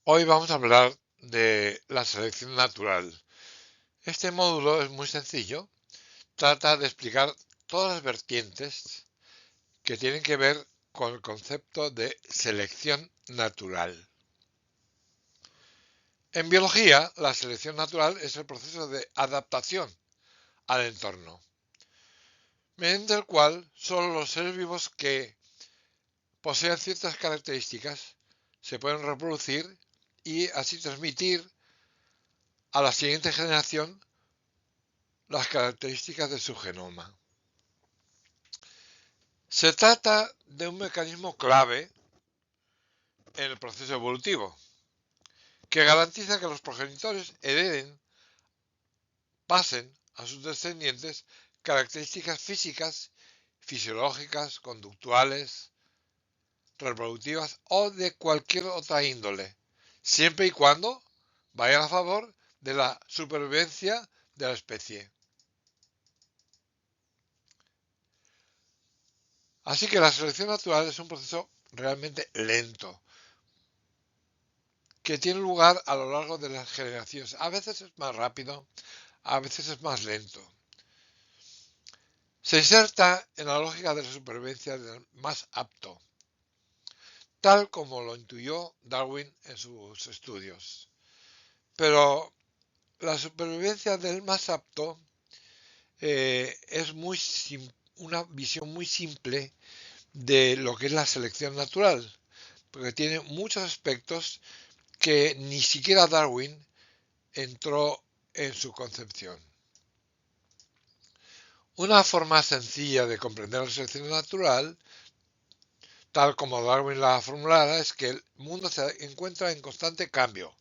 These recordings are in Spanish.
Hoy vamos a hablar de la selección natural. Este módulo es muy sencillo. Trata de explicar todas las vertientes que tienen que ver con el concepto de selección natural. En biología, la selección natural es el proceso de adaptación al entorno, mediante el cual solo los seres vivos que posean ciertas características se pueden reproducir y así transmitir a la siguiente generación las características de su genoma. Se trata de un mecanismo clave en el proceso evolutivo, que garantiza que los progenitores hereden, pasen a sus descendientes características físicas, fisiológicas, conductuales, reproductivas o de cualquier otra índole, siempre y cuando vayan a favor de la supervivencia de la especie. Así que la selección natural es un proceso realmente lento, que tiene lugar a lo largo de las generaciones. A veces es más rápido, a veces es más lento. Se inserta en la lógica de la supervivencia del más apto, tal como lo intuyó Darwin en sus estudios. Pero la supervivencia del más apto es una visión muy simple de lo que es la selección natural, porque tiene muchos aspectos que ni siquiera Darwin entró en su concepción. Una forma sencilla de comprender la selección natural, tal como Darwin la formulara, es que el mundo se encuentra en constante cambio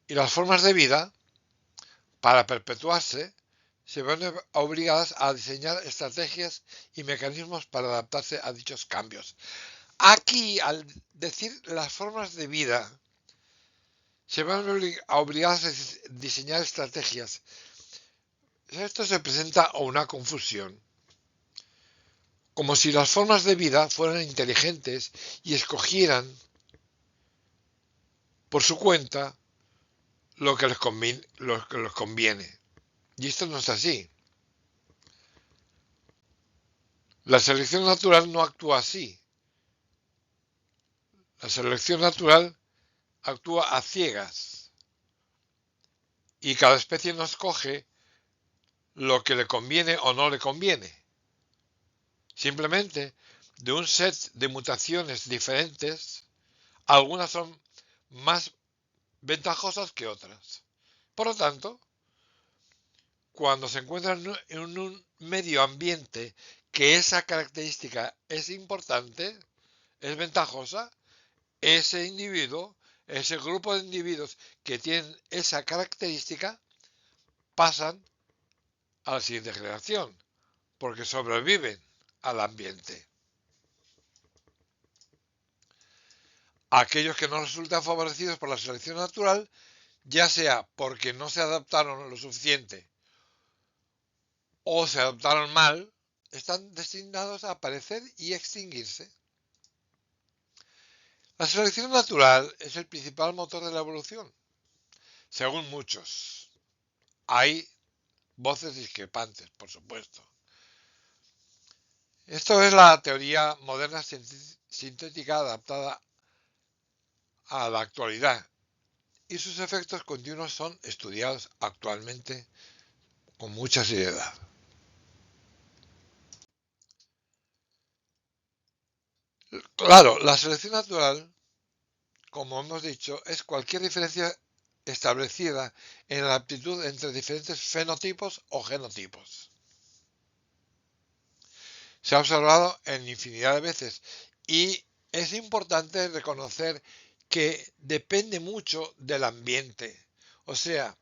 y las formas de vida, para perpetuarse, se ven obligadas a diseñar estrategias y mecanismos para adaptarse a dichos cambios. Aquí, al decir las formas de vida, se ven obligadas a diseñar estrategias. Esto se presenta a una confusión, como si las formas de vida fueran inteligentes y escogieran por su cuenta lo que les conviene. Y esto no es así. La selección natural no actúa así. La selección natural actúa a ciegas y cada especie no escoge lo que le conviene o no le conviene. Simplemente, de un set de mutaciones diferentes, algunas son más ventajosas que otras. Por lo tanto, cuando se encuentra en un medio ambiente que esa característica es importante, es ventajosa, ese individuo, ese grupo de individuos que tienen esa característica, pasan a la siguiente generación, porque sobreviven al ambiente. Aquellos que no resultan favorecidos por la selección natural, ya sea porque no se adaptaron lo suficiente o se adaptaron mal, están destinados a aparecer y extinguirse. La selección natural es el principal motor de la evolución, según muchos. Hay voces discrepantes, por supuesto. Esto es la teoría moderna sintética adaptada a la actualidad y sus efectos continuos son estudiados actualmente con mucha seriedad. Claro, la selección natural, como hemos dicho, es cualquier diferencia establecida en la aptitud entre diferentes fenotipos o genotipos. Se ha observado en infinidad de veces y es importante reconocer que depende mucho del ambiente. O sea,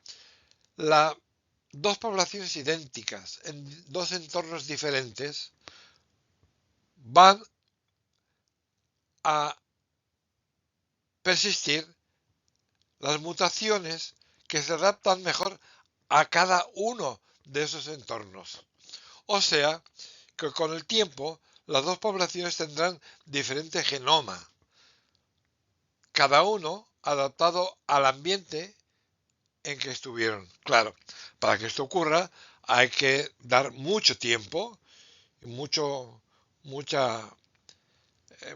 las dos poblaciones idénticas en dos entornos diferentes van a persistir las mutaciones que se adaptan mejor a cada uno de esos entornos. O sea, que con el tiempo las dos poblaciones tendrán diferente genoma, cada uno adaptado al ambiente en que estuvieron. Claro, para que esto ocurra hay que dar mucho tiempo, mucha,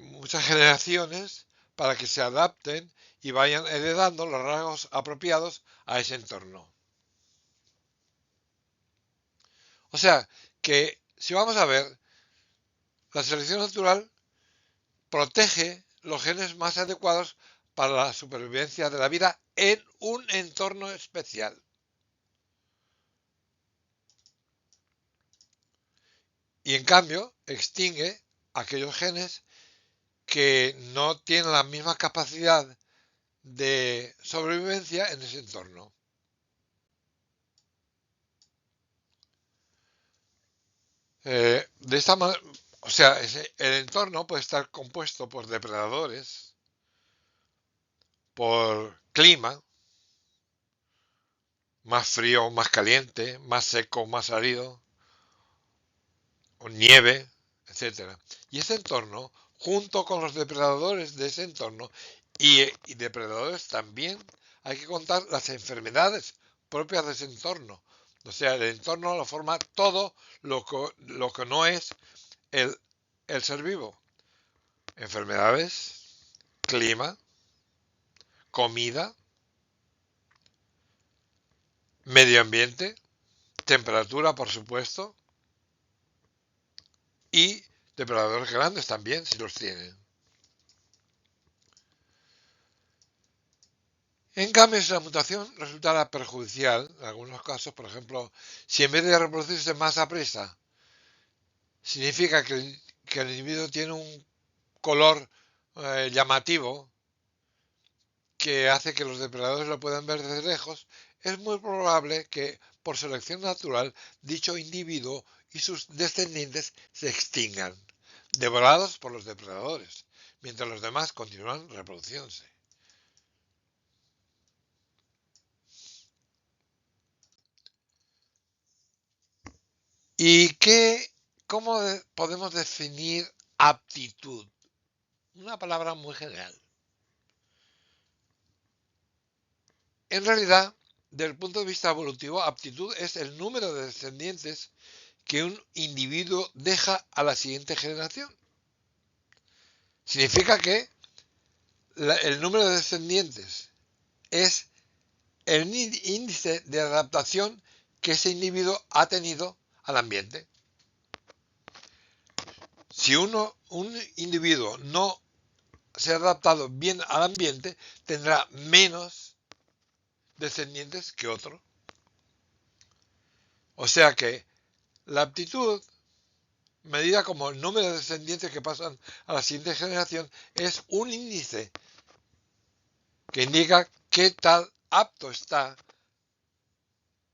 muchas generaciones para que se adapten y vayan heredando los rasgos apropiados a ese entorno. O sea, que si vamos a ver, la selección natural protege los genes más adecuados para la supervivencia de la vida en un entorno especial. Y en cambio, extingue aquellos genes que no tienen la misma capacidad de sobrevivencia en ese entorno. De esta manera, o sea, el entorno puede estar compuesto por depredadores, por clima, más frío, más caliente, más seco, más árido, o nieve, etcétera. Y ese entorno, junto con los depredadores de ese entorno y depredadores también, hay que contar las enfermedades propias de ese entorno. O sea, el entorno lo forma todo lo que no es el, el ser vivo. Enfermedades, clima, comida, medio ambiente, temperatura, por supuesto, y depredadores grandes también, si los tienen. En cambio, si la mutación resultara perjudicial, en algunos casos, por ejemplo, si en vez de reproducirse más a presa, significa que el individuo tiene un color llamativo que hace que los depredadores lo puedan ver desde lejos, es muy probable que, por selección natural, dicho individuo y sus descendientes se extingan, devorados por los depredadores, mientras los demás continúan reproduciéndose. ¿Y cómo podemos definir aptitud? Una palabra muy general. En realidad, desde el punto de vista evolutivo, aptitud es el número de descendientes que un individuo deja a la siguiente generación. Significa que el número de descendientes es el índice de adaptación que ese individuo ha tenido al ambiente. Si un individuo no se ha adaptado bien al ambiente, tendrá menos descendientes que otro. O sea que la aptitud, medida como el número de descendientes que pasan a la siguiente generación, es un índice que indica qué tal apto está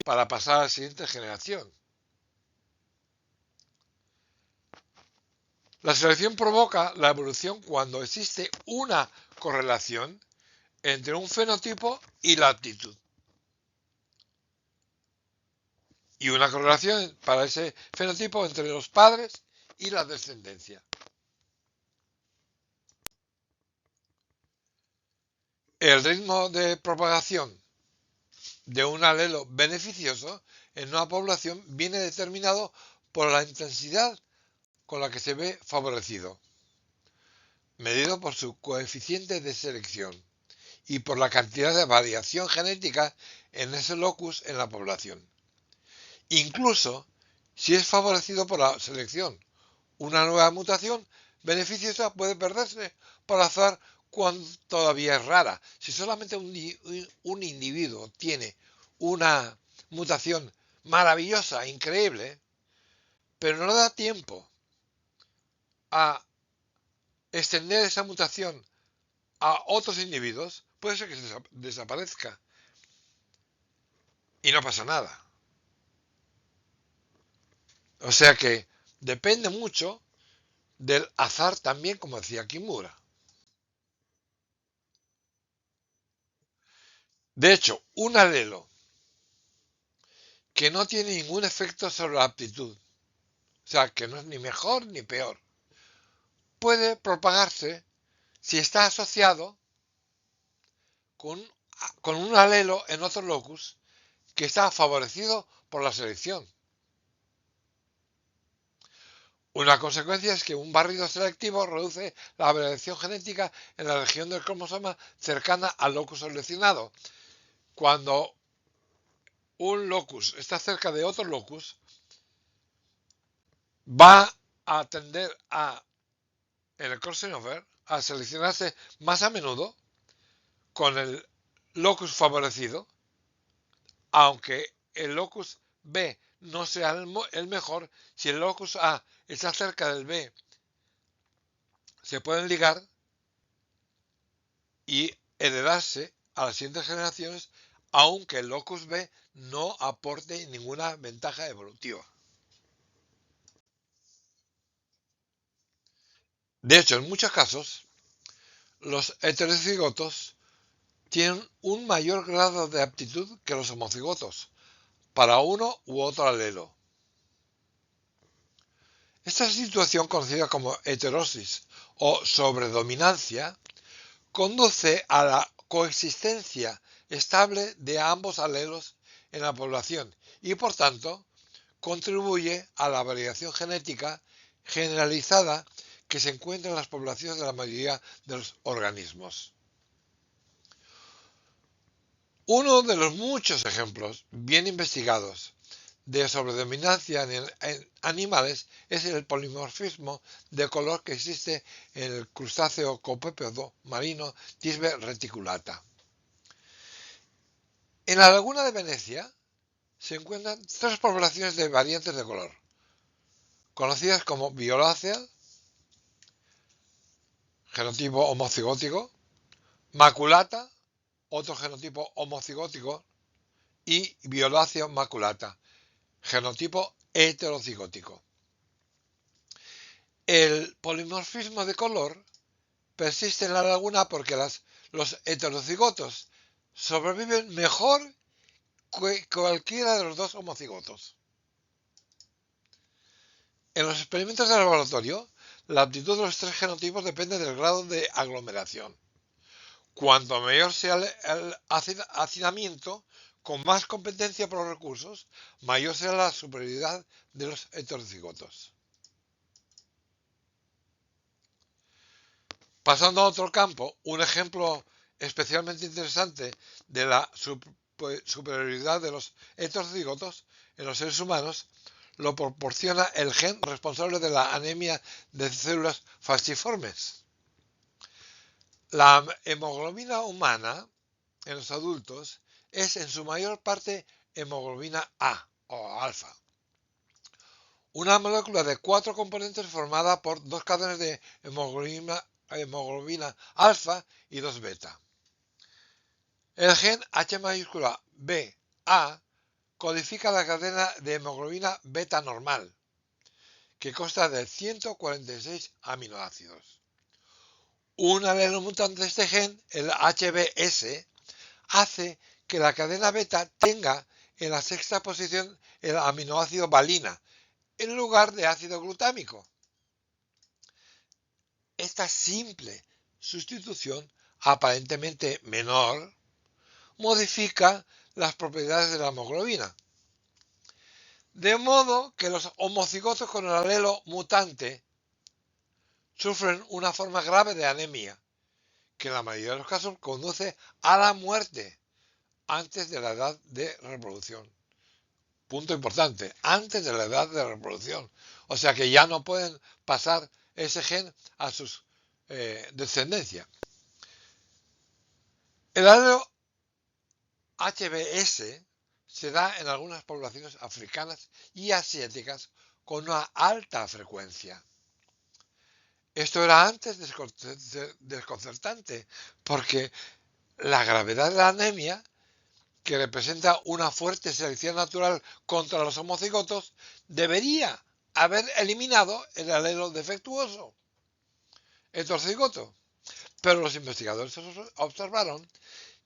para pasar a la siguiente generación. La selección provoca la evolución cuando existe una correlación entre un fenotipo y la aptitud. Y una correlación para ese fenotipo entre los padres y la descendencia. El ritmo de propagación de un alelo beneficioso en una población viene determinado por la intensidad con la que se ve favorecido, medido por su coeficiente de selección y por la cantidad de variación genética en ese locus en la población. Incluso si es favorecido por la selección, una nueva mutación beneficiosa puede perderse por azar cuando todavía es rara. Si solamente un individuo tiene una mutación maravillosa, increíble, pero no da tiempo a extender esa mutación a otros individuos, puede ser que desaparezca y no pasa nada. O sea que depende mucho del azar también, como decía Kimura. De hecho, un alelo que no tiene ningún efecto sobre la aptitud, o sea, que no es ni mejor ni peor, puede propagarse si está asociado con un alelo en otro locus que está favorecido por la selección. Una consecuencia es que un barrido selectivo reduce la variación genética en la región del cromosoma cercana al locus seleccionado. Cuando un locus está cerca de otro locus, va a tender en el crossing over a seleccionarse más a menudo con el locus favorecido, aunque el locus B no sea el mejor. Si el locus A está cerca del B, se pueden ligar y heredarse a las siguientes generaciones, aunque el locus B no aporte ninguna ventaja evolutiva. De hecho, en muchos casos, los heterocigotos tienen un mayor grado de aptitud que los homocigotos para uno u otro alelo. Esta situación, conocida como heterosis o sobredominancia, conduce a la coexistencia estable de ambos alelos en la población y, por tanto, contribuye a la variación genética generalizada que se encuentra en las poblaciones de la mayoría de los organismos. Uno de los muchos ejemplos bien investigados de sobredominancia en animales es el polimorfismo de color que existe en el crustáceo copépodo marino Thisbe reticulata. En la laguna de Venecia se encuentran tres poblaciones de variantes de color, conocidas como violácea, genotipo homocigótico, maculata, otro genotipo homocigótico, y violáceo maculata, genotipo heterocigótico. El polimorfismo de color persiste en la laguna porque los heterocigotos sobreviven mejor que cualquiera de los dos homocigotos. En los experimentos de laboratorio, la aptitud de los tres genotipos depende del grado de aglomeración. Cuanto mayor sea el hacinamiento, con más competencia por los recursos, mayor será la superioridad de los heterocigotos. Pasando a otro campo, un ejemplo especialmente interesante de la superioridad de los heterocigotos en los seres humanos lo proporciona el gen responsable de la anemia de células falciformes. La hemoglobina humana en los adultos es en su mayor parte hemoglobina A o alfa, una molécula de 4 componentes formada por dos cadenas de hemoglobina alfa y 2 beta. El gen H mayúscula BA codifica la cadena de hemoglobina beta normal, que consta de 146 aminoácidos. Un alelo mutante de este gen, el HBS, hace que la cadena beta tenga en la sexta posición el aminoácido valina, en lugar de ácido glutámico. Esta simple sustitución, aparentemente menor, modifica las propiedades de la hemoglobina. De modo que los homocigotos con el alelo mutante sufren una forma grave de anemia, que en la mayoría de los casos conduce a la muerte antes de la edad de reproducción. Punto importante, antes de la edad de reproducción. O sea que ya no pueden pasar ese gen a sus descendencia. El alelo HBS se da en algunas poblaciones africanas y asiáticas con una alta frecuencia. Esto era antes desconcertante, porque la gravedad de la anemia, que representa una fuerte selección natural contra los homocigotos, debería haber eliminado el alelo defectuoso, heterocigoto. Pero los investigadores observaron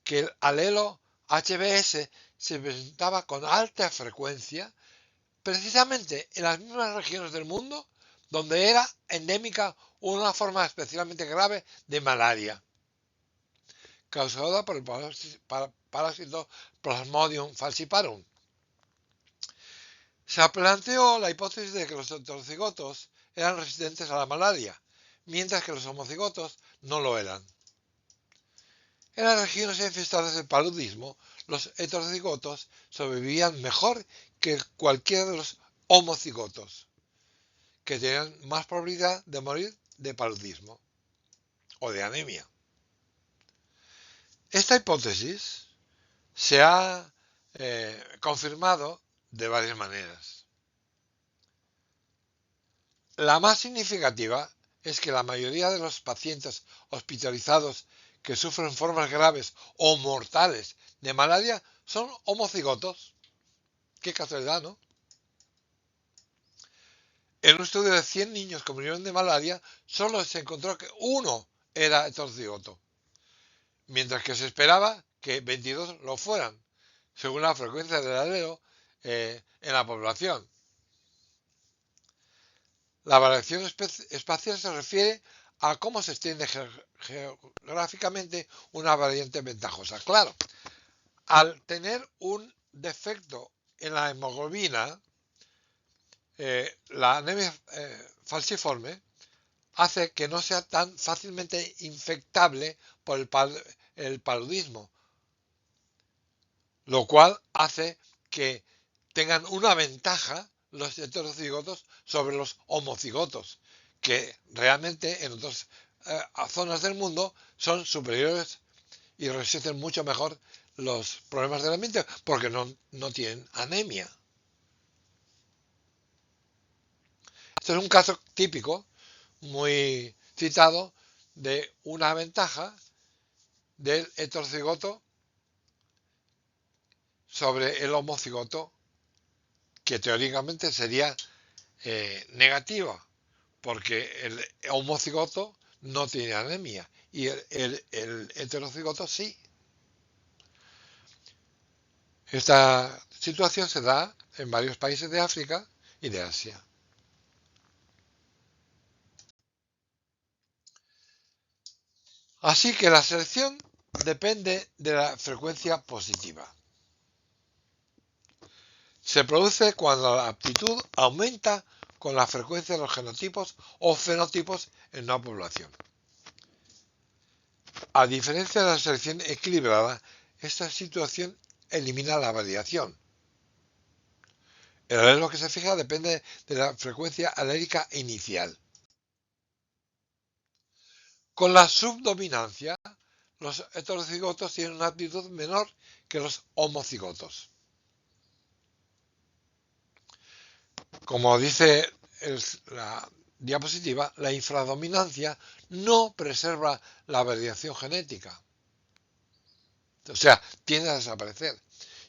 que el alelo HBS se presentaba con alta frecuencia precisamente en las mismas regiones del mundo donde era endémica una forma especialmente grave de malaria, causada por el parásito Plasmodium falciparum. Se planteó la hipótesis de que los heterocigotos eran resistentes a la malaria, mientras que los homocigotos no lo eran. En las regiones infestadas de paludismo, los heterocigotos sobrevivían mejor que cualquiera de los homocigotos, que tenían más probabilidad de morir de paludismo o de anemia. Esta hipótesis se ha confirmado de varias maneras. La más significativa es que la mayoría de los pacientes hospitalizados que sufren formas graves o mortales de malaria son homocigotos. Qué casualidad, ¿no? En un estudio de 100 niños que murieron de malaria, solo se encontró que uno era heterocigoto, mientras que se esperaba que 22 lo fueran, según la frecuencia del alelo en la población. La variación espacial se refiere a cómo se extiende geográficamente una variante ventajosa. Claro, al tener un defecto en la hemoglobina, la anemia falciforme hace que no sea tan fácilmente infectable por el paludismo, lo cual hace que tengan una ventaja los heterocigotos sobre los homocigotos, que realmente en otras zonas del mundo son superiores y resisten mucho mejor los problemas del ambiente porque no tienen anemia. Esto es un caso típico, muy citado, de una ventaja del heterocigoto sobre el homocigoto, que teóricamente sería negativa, porque el homocigoto no tiene anemia y el heterocigoto sí. Esta situación se da en varios países de África y de Asia. Así que la selección depende de la frecuencia positiva. Se produce cuando la aptitud aumenta con la frecuencia de los genotipos o fenotipos en una población. A diferencia de la selección equilibrada, esta situación elimina la variación. El alelo que se fija depende de la frecuencia alérica inicial. Con la subdominancia, los heterocigotos tienen una aptitud menor que los homocigotos. Como dice la diapositiva, la infradominancia no preserva la variación genética. O sea, tiende a desaparecer.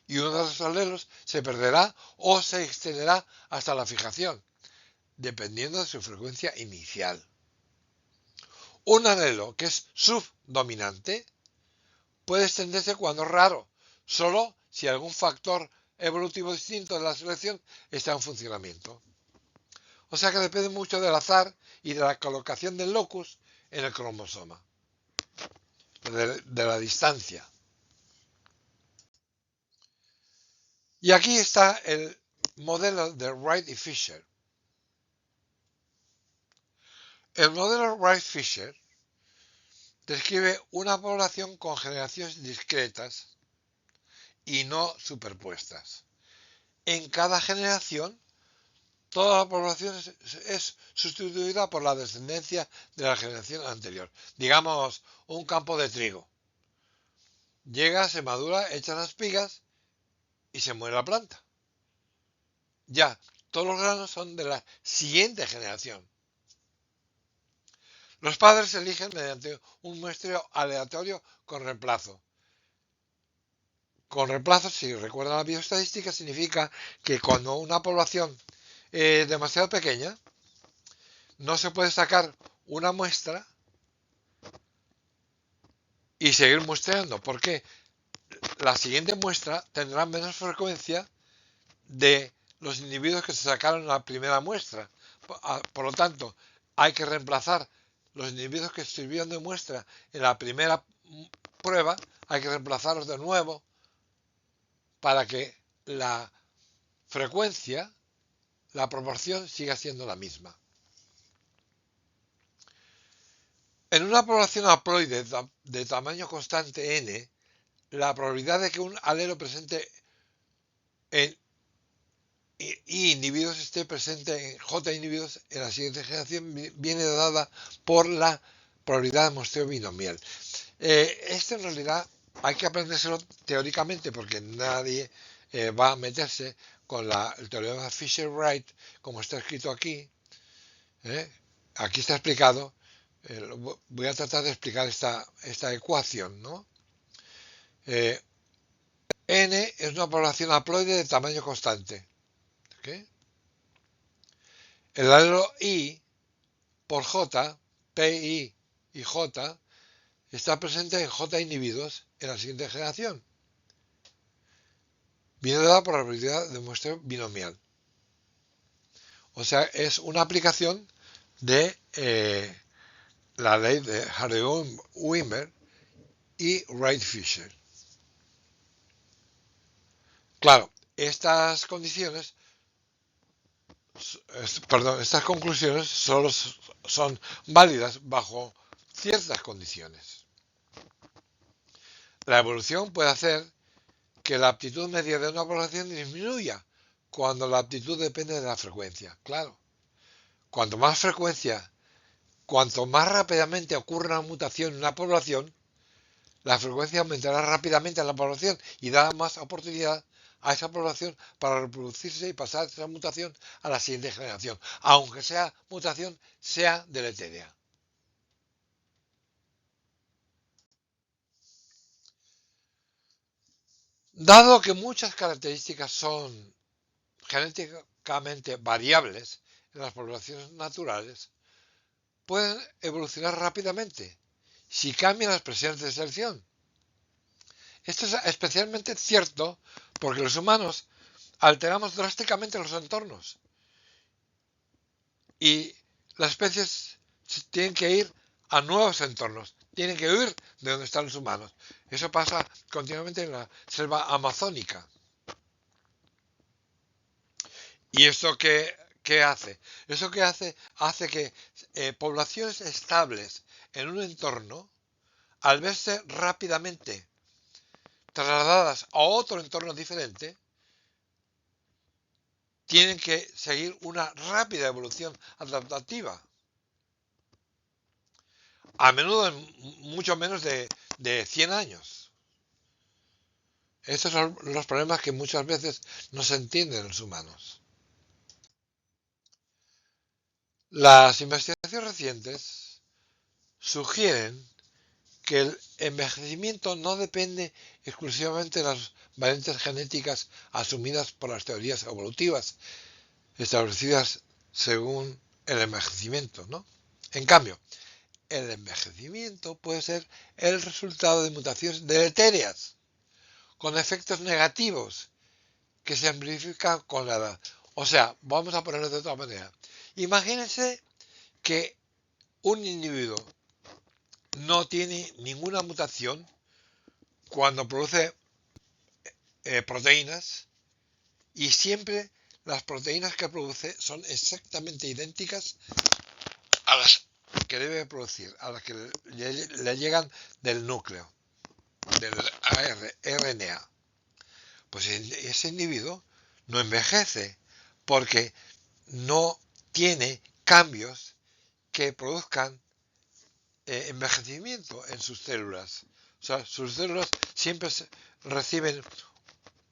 Y uno de los alelos se perderá o se extenderá hasta la fijación, dependiendo de su frecuencia inicial. Un alelo que es subdominante puede extenderse cuando es raro, solo si algún factor evolutivo distinto de la selección está en funcionamiento. O sea que depende mucho del azar y de la colocación del locus en el cromosoma, de la distancia. Y aquí está el modelo de Wright y Fisher. El modelo Wright-Fisher describe una población con generaciones discretas y no superpuestas. En cada generación, toda la población es sustituida por la descendencia de la generación anterior. Digamos, un campo de trigo. Llega, se madura, echa las espigas y se muere la planta. Ya, todos los granos son de la siguiente generación. Los padres se eligen mediante un muestreo aleatorio con reemplazo. Con reemplazo, si recuerdan la bioestadística, significa que cuando una población es demasiado pequeña, no se puede sacar una muestra y seguir muestreando, porque la siguiente muestra tendrá menos frecuencia de los individuos que se sacaron en la primera muestra. Por lo tanto, hay que reemplazar los individuos que sirvieron de muestra en la primera prueba hay que reemplazarlos de nuevo para que la frecuencia, la proporción siga siendo la misma. En una población haploide de tamaño constante n, la probabilidad de que un alelo presente en Y individuos esté presente en J individuos en la siguiente generación viene dada por la probabilidad de muestreo binomial. Esto en realidad hay que aprendérselo teóricamente porque nadie va a meterse con el teorema de Fisher-Wright como está escrito aquí. Aquí está explicado. Voy a tratar de explicar esta ecuación, ¿no? N es una población haploide de tamaño constante. ¿Okay? El alelo I por J, PI y J, está presente en J individuos en la siguiente generación. Viene dada por la probabilidad de muestreo binomial. O sea, es una aplicación de la ley de Hardy-Wimmer y Wright-Fisher. Claro, estas conclusiones solo son válidas bajo ciertas condiciones. La evolución puede hacer que la aptitud media de una población disminuya cuando la aptitud depende de la frecuencia. Claro, cuanto más rápidamente ocurra una mutación en una población, la frecuencia aumentará rápidamente en la población y dará más oportunidad a esa población para reproducirse y pasar esa mutación a la siguiente generación, aunque esa mutación sea deletérea. Dado que muchas características son genéticamente variables en las poblaciones naturales, pueden evolucionar rápidamente si cambian las presiones de selección. Esto es especialmente cierto porque los humanos alteramos drásticamente los entornos y las especies tienen que ir a nuevos entornos, tienen que huir de donde están los humanos. Eso pasa continuamente en la selva amazónica. ¿Y esto qué hace? Eso que hace que poblaciones estables en un entorno, al verse rápidamente trasladadas a otro entorno diferente, tienen que seguir una rápida evolución adaptativa. A menudo en mucho menos de 100 años. Estos son los problemas que muchas veces no se entienden los humanos. Las investigaciones recientes sugieren que el envejecimiento no depende exclusivamente de las variantes genéticas asumidas por las teorías evolutivas establecidas según el envejecimiento, ¿no? En cambio, el envejecimiento puede ser el resultado de mutaciones deletéreas con efectos negativos que se amplifican con la edad. O sea, vamos a ponerlo de otra manera. Imagínense que un individuo no tiene ninguna mutación cuando produce proteínas y siempre las proteínas que produce son exactamente idénticas a las que debe producir, a las que le llegan del núcleo, del RNA. Pues ese individuo no envejece porque no tiene cambios que produzcan envejecimiento en sus células. O sea, sus células siempre reciben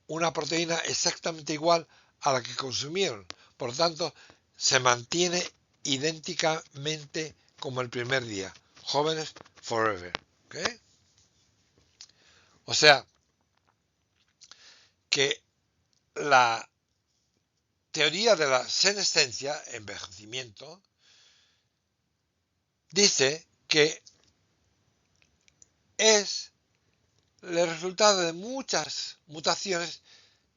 una proteína exactamente igual a la que consumieron. Por lo tanto, se mantiene idénticamente como el primer día. Jóvenes forever. ¿Okay? O sea, que la teoría de la senescencia, envejecimiento, dice que es el resultado de muchas mutaciones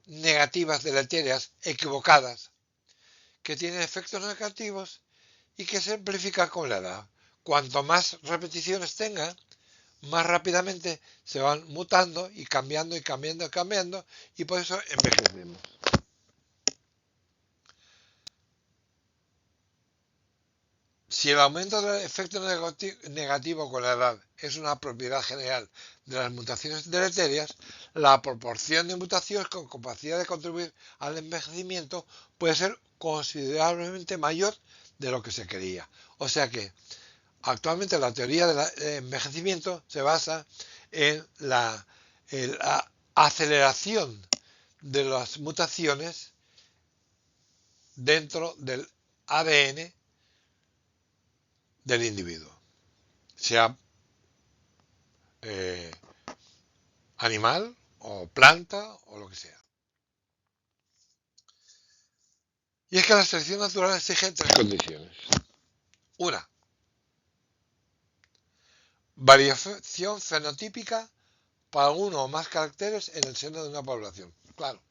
negativas, deletéreas, equivocadas, que tienen efectos negativos y que se amplifican con la edad. Cuanto más repeticiones tenga, más rápidamente se van mutando y cambiando y cambiando y cambiando, y por eso envejecemos. Si el aumento del efecto negativo con la edad es una propiedad general de las mutaciones deleterias, la proporción de mutaciones con capacidad de contribuir al envejecimiento puede ser considerablemente mayor de lo que se creía. O sea que actualmente la teoría del envejecimiento se basa en la aceleración de las mutaciones dentro del ADN del individuo, sea animal o planta o lo que sea. Y es que la selección natural exige tres condiciones. Una, variación fenotípica para uno o más caracteres en el seno de una población. Claro,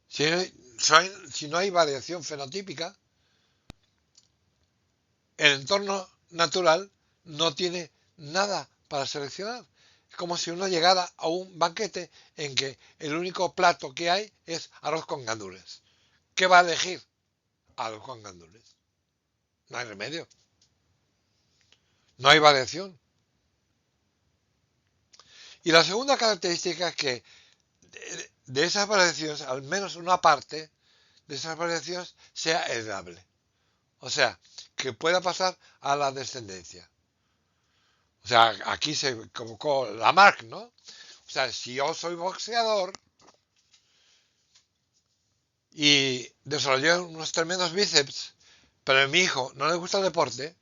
si no hay variación fenotípica, el entorno natural no tiene nada para seleccionar. Es como si uno llegara a un banquete en que el único plato que hay es arroz con gandules. ¿Qué va a elegir? Arroz con gandules. No hay remedio. No hay variación. Y la segunda característica es que de esas variaciones, al menos una parte de esas variaciones sea heredable. O sea, que pueda pasar a la descendencia. O sea, aquí se convocó Lamarck, ¿no? O sea, si yo soy boxeador y desarrollé unos tremendos bíceps, pero a mi hijo no le gusta el deporte,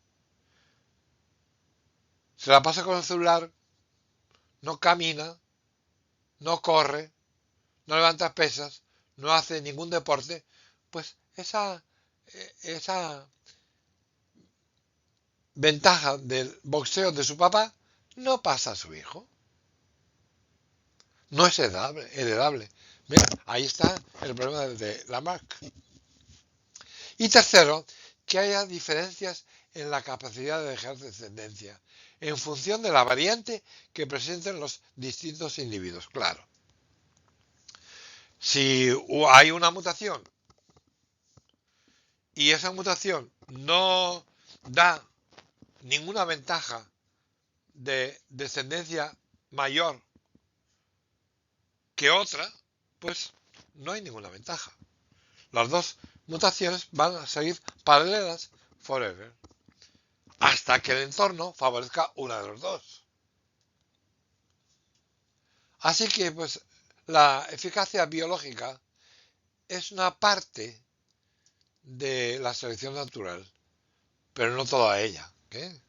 se la pasa con el celular, no camina, no corre, no levanta pesas, no hace ningún deporte, pues esa ventaja del boxeo de su papá no pasa a su hijo. No es heredable. Mira, ahí está el problema de Lamarck. Y tercero, que haya diferencias en la capacidad de dejar descendencia, en función de la variante que presenten los distintos individuos. Claro, si hay una mutación y esa mutación no da ninguna ventaja de descendencia mayor que otra, pues no hay ninguna ventaja. Las dos mutaciones van a seguir paralelas forever, hasta que el entorno favorezca una de los dos. Así que, pues, la eficacia biológica es una parte de la selección natural, pero no toda ella. ¿Qué?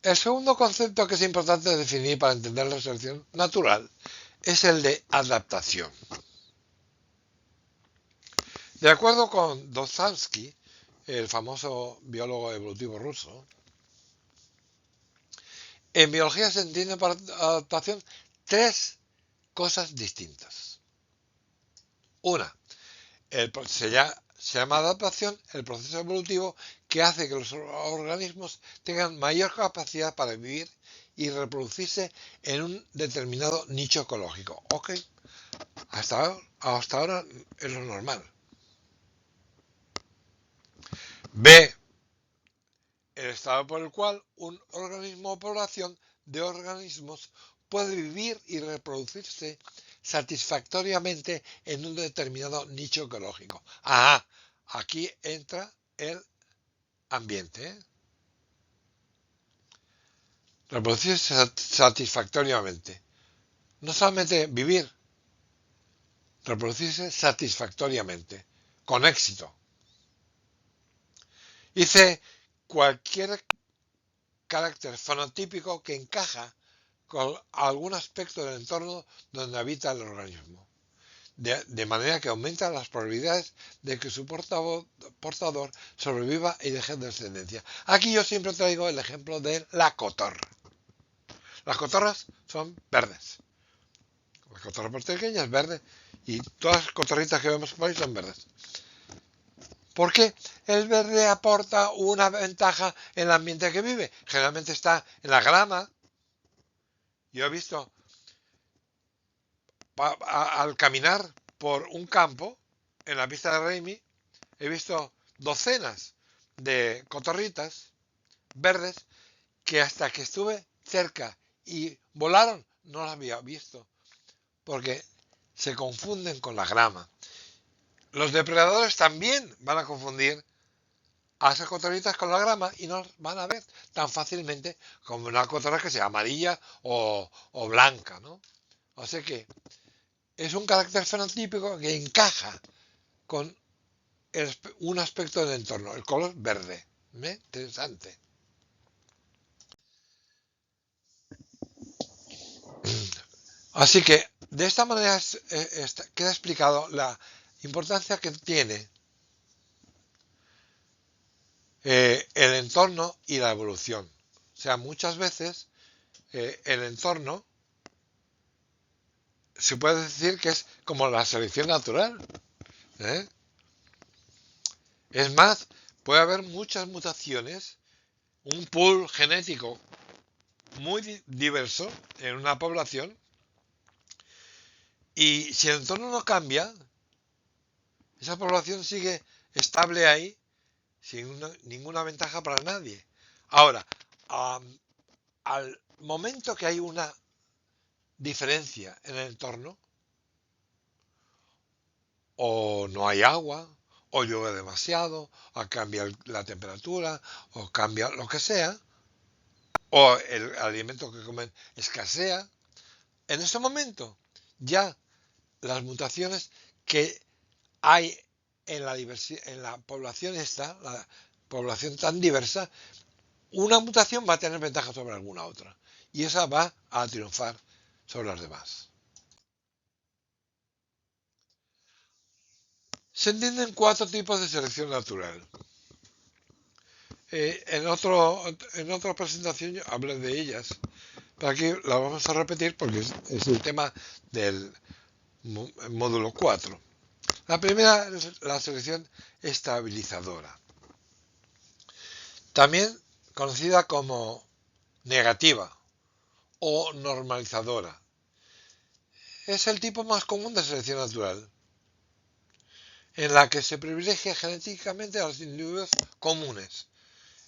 El segundo concepto que es importante definir para entender la selección natural es el de adaptación. De acuerdo con Dostoevsky, el famoso biólogo evolutivo ruso, en biología se entiende por adaptación tres cosas distintas. Una, se llama adaptación el proceso evolutivo que hace que los organismos tengan mayor capacidad para vivir y reproducirse en un determinado nicho ecológico. Ok, hasta ahora es lo normal. B, el estado por el cual un organismo o población de organismos puede vivir y reproducirse satisfactoriamente en un determinado nicho ecológico. Ajá, aquí entra el ambiente. Reproducirse satisfactoriamente. No solamente vivir, reproducirse satisfactoriamente, con éxito. Dice cualquier carácter fenotípico que encaja con algún aspecto del entorno donde habita el organismo, de manera que aumenta las probabilidades de que su portador sobreviva y deje descendencia. Aquí yo siempre traigo el ejemplo de la cotorra. Las cotorras son verdes. La cotorra puertorriqueña es verde y todas las cotorritas que vemos por ahí son verdes. ¿Por qué el verde aporta una ventaja en el ambiente que vive? Generalmente está en la grama. Yo he visto al caminar por un campo, en la pista de Raimi, he visto docenas de cotorritas verdes que hasta que estuve cerca y volaron no las había visto porque se confunden con la grama. Los depredadores también van a confundir a esas cotorritas con la grama y no las van a ver tan fácilmente como una cotorra que sea amarilla o blanca, ¿no? O sea que es un carácter fenotípico que encaja con un aspecto del entorno, el color verde. Interesante. Así que de esta manera queda explicado la importancia que tiene el entorno y la evolución. O sea, muchas veces el entorno se puede decir que es como la selección natural. ¿eh? Es más, puede haber muchas mutaciones, un pool genético muy diverso en una población, y si el entorno no cambia, esa población sigue estable ahí sin ninguna ventaja para nadie. Ahora, al momento que hay una diferencia en el entorno, o no hay agua, o llueve demasiado, o cambia la temperatura, o cambia lo que sea, o el alimento que comen escasea, en ese momento ya las mutaciones que hay en la población esta, la población tan diversa, una mutación va a tener ventaja sobre alguna otra y esa va a triunfar sobre las demás. Se entienden 4 tipos de selección natural. En otra presentación yo hablé de ellas, pero aquí la vamos a repetir porque es el tema del módulo 4. La primera es la selección estabilizadora, también conocida como negativa o normalizadora. Es el tipo más común de selección natural, en la que se privilegia genéticamente a los individuos comunes.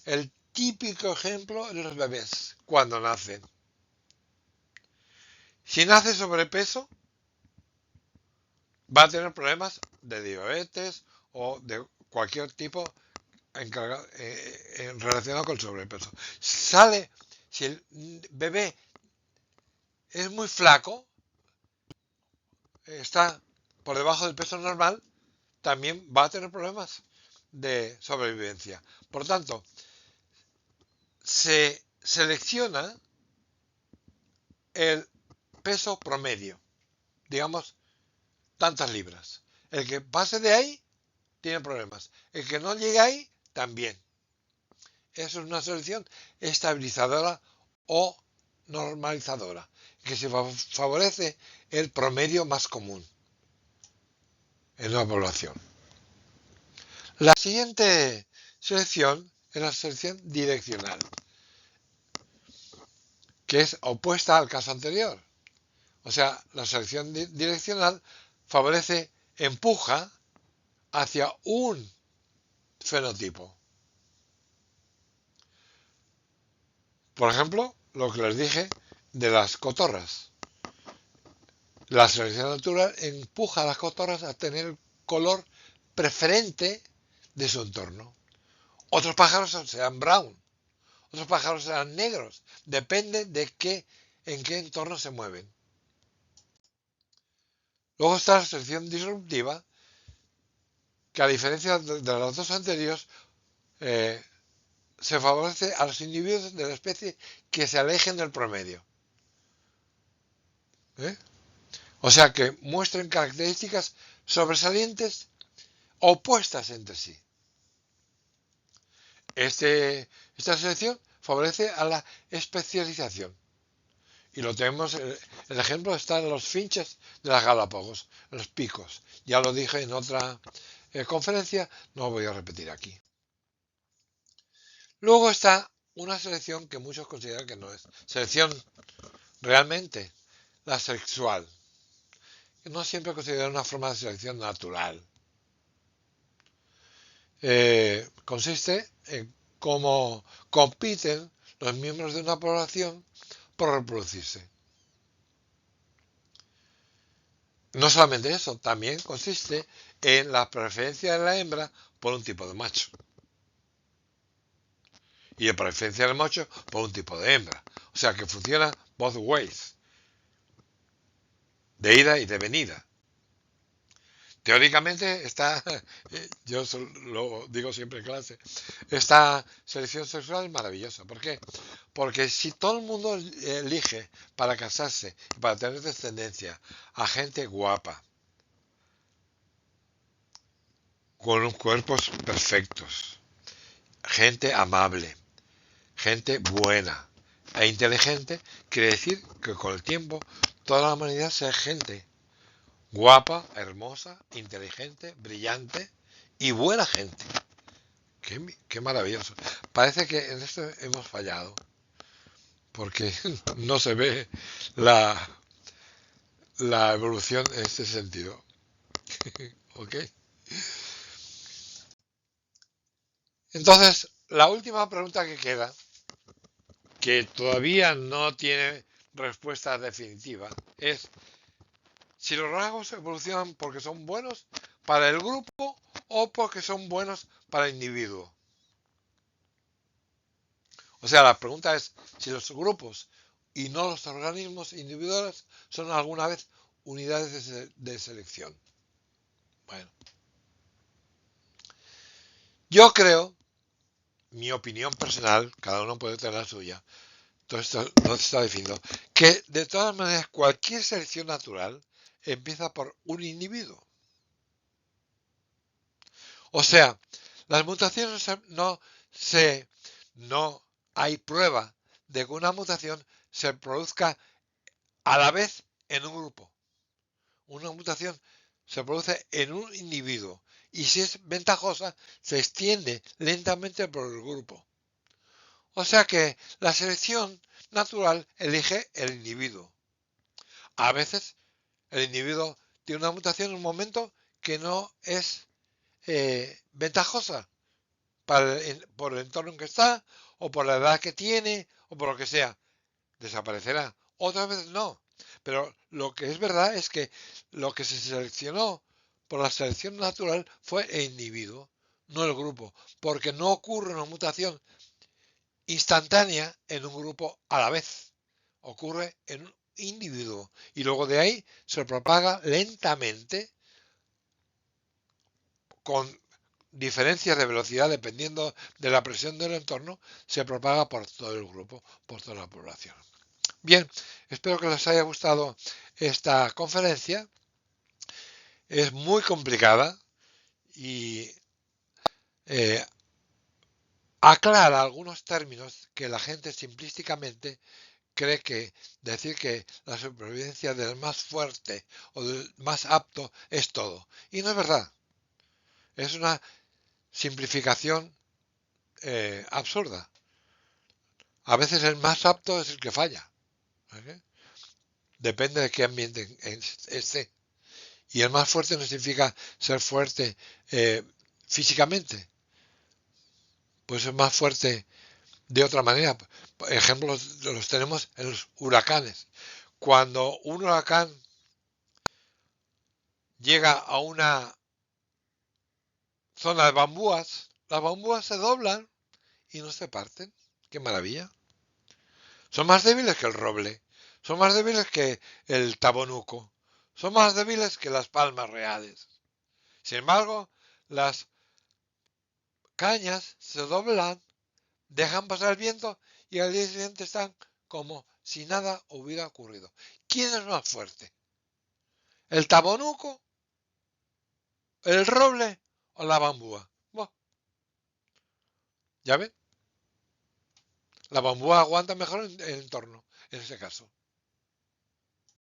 El típico ejemplo de los bebés cuando nacen. Si nace sobrepeso, va a tener problemas de diabetes o de cualquier tipo relacionado con el sobrepeso. Si el bebé es muy flaco, está por debajo del peso normal, también va a tener problemas de sobrevivencia. Por tanto, se selecciona el peso promedio, digamos, tantas libras. El que pase de ahí tiene problemas. El que no llegue ahí, también. Eso es una selección estabilizadora o normalizadora, que se favorece el promedio más común en una población. La siguiente selección es la selección direccional, que es opuesta al caso anterior. O sea, la selección direccional empuja hacia un fenotipo. Por ejemplo, lo que les dije de las cotorras. La selección natural empuja a las cotorras a tener el color preferente de su entorno. Otros pájaros serán brown, otros pájaros serán negros, depende de en qué entorno se mueven. Luego está la selección disruptiva, que a diferencia de las dos anteriores, se favorece a los individuos de la especie que se alejen del promedio. O sea que muestren características sobresalientes opuestas entre sí. Esta selección favorece a la especialización. Y lo tenemos, el ejemplo está en los finches de las Galápagos, los picos. Ya lo dije en otra conferencia, no voy a repetir aquí. Luego está una selección que muchos consideran que no es selección realmente, la sexual. No siempre considera una forma de selección natural. Consiste en cómo compiten los miembros de una población por reproducirse. No solamente eso, también consiste en la preferencia de la hembra por un tipo de macho. Y la preferencia del macho por un tipo de hembra. O sea que funciona both ways. De ida y de venida. Teóricamente está, yo lo digo siempre en clase, esta selección sexual es maravillosa. ¿Por qué? Porque si todo el mundo elige para casarse y para tener descendencia a gente guapa, con cuerpos perfectos, gente amable, gente buena e inteligente, quiere decir que con el tiempo toda la humanidad sea gente guapa, hermosa, inteligente, brillante y buena gente. Qué maravilloso. Parece que en esto hemos fallado, porque no se ve la, la evolución en este sentido. ¿Ok? Entonces, la última pregunta que queda, que todavía no tiene respuesta definitiva, es si los rasgos evolucionan porque son buenos para el grupo o porque son buenos para el individuo. O sea, la pregunta es si los grupos y no los organismos individuales son alguna vez unidades de selección. Bueno, yo creo, mi opinión personal, cada uno puede tener la suya, todo esto no se está definiendo, que de todas maneras cualquier selección natural empieza por un individuo. O sea, las mutaciones no hay prueba de que una mutación se produzca a la vez en un grupo. Una mutación se produce en un individuo y si es ventajosa se extiende lentamente por el grupo. O sea que la selección natural elige el individuo. A veces el individuo tiene una mutación en un momento que no es ventajosa por el entorno en que está o por la edad que tiene o por lo que sea. Desaparecerá. Otras veces no. Pero lo que es verdad es que lo que se seleccionó por la selección natural fue el individuo, no el grupo, porque no ocurre una mutación instantánea en un grupo a la vez. Ocurre en un individuo y luego de ahí se propaga lentamente con diferencias de velocidad dependiendo de la presión del entorno, se propaga por todo el grupo, por toda la población. Bien, espero que les haya gustado esta conferencia. Es muy complicada y eh, aclara algunos términos que la gente simplísticamente cree que decir que la supervivencia del más fuerte o del más apto es todo. Y no es verdad. Es una simplificación absurda. A veces el más apto es el que falla. ¿Okay? Depende de qué ambiente esté. Y el más fuerte no significa ser fuerte físicamente. Pues es más fuerte de otra manera. Ejemplos los tenemos en los huracanes. Cuando un huracán llega a una zona de bambúas, las bambúas se doblan y no se parten. ¡Qué maravilla! Son más débiles que el roble. Son más débiles que el tabonuco. Son más débiles que las palmas reales. Sin embargo, las cañas se doblan, dejan pasar el viento y al día siguiente están como si nada hubiera ocurrido. ¿Quién es más fuerte? ¿El tabonuco, el roble o la bambúa? Bueno, ya ven, la bambúa aguanta mejor el entorno en ese caso.